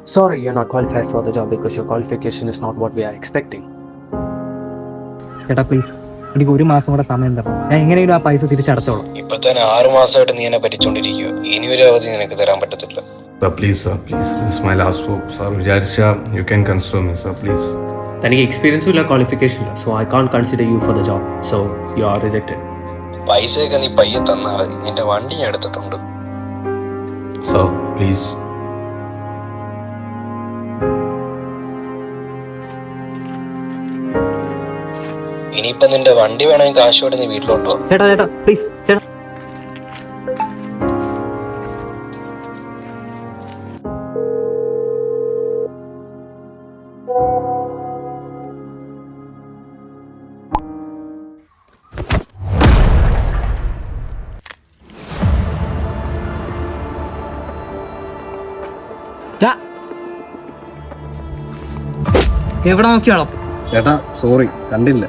Sorry, you're not qualified for the job because your qualification is not what we are expecting. ചേട്ടാ please, എനിക്ക് 1 മാസം കൂടെ സമയം തരണം. ഞാൻ എങ്ങനെയെങ്കിലും ആ പൈസ തിരിച്ചടച്ചോളാം. ഇപ്പൊ തന്നെ 6 മാസമായിട്ട് നീ എന്നെ ഭരിച്ചോണ്ടിരിക്കുക. ഇനി ഒരു അവധി നിനക്ക് തരാൻ പറ്റത്തില്ല. Sir, please. This is my last hope. Sir, വിചാരിച്ചാ you can consider me, sir, please. തനിക്ക് എക്സ്പീരിയൻസും ഇല്ല, ക്വാളിഫിക്കേഷൻ ഇല്ല. So I can't consider you for the job. So you are rejected. പൈസയൊക്കെ നീ പയ്യെ തന്നാ മതി. നിന്റെ വണ്ടി ഞാൻ എടുത്തിട്ടുണ്ട്. Sir, please. ഇനിയിപ്പൊ നിന്റെ വണ്ടി വേണമെങ്കിൽ കാശോടെ നീ വീട്ടിലോട്ടോ. ചേട്ടാ പ്ലീസ് ചേട്ടാ. എവിടെ നോക്കിയാളോ? ചേട്ടാ സോറി, കണ്ടില്ല.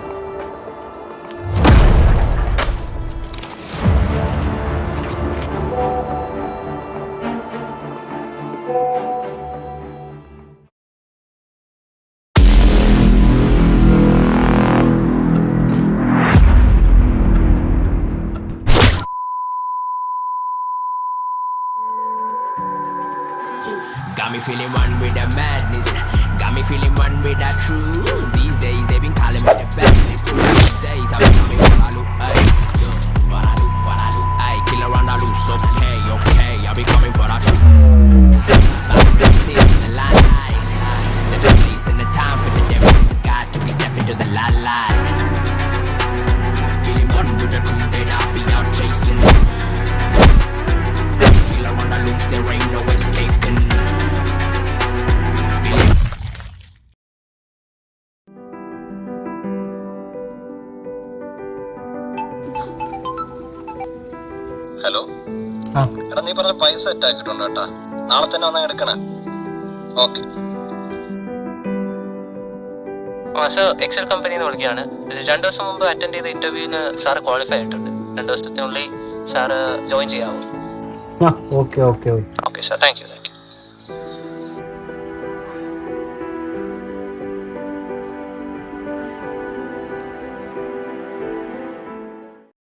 Got me feeling one with the madness. Got me feeling one with the truth. These days they been calling me the badness. These days I've been coming what I look, ay, yo, what I do, ay, kill around I lose. Okay, I'll be coming for that truth. The line. There's a place and a time for the devil in disguise to be stepping to the line. Feeling one with the truth, then I'll be out chasing. Kill around I lose, there ain't no escaping. Hello, എടാ നീ പറഞ്ഞ പൈസ set ആക്കിയിട്ടുണ്ട് കേട്ടാ. നാളെ തന്നെ വന്നാ എടുക്കണേ. ഓക്കെ. സർ, എക്സൽ കമ്പനിന്ന് വിളിക്കുകയാണ്. 2 ദിവസം മുമ്പ് അറ്റൻഡ് ചെയ്ത ഇന്റർവ്യൂവിന് സാറ് ക്വാളിഫൈ ആയിട്ടുണ്ട്. 2 ദിവസത്തിനുള്ളിൽ സാറ് ജോയിൻ ചെയ്യാവോ? Okay okay sir, thank U.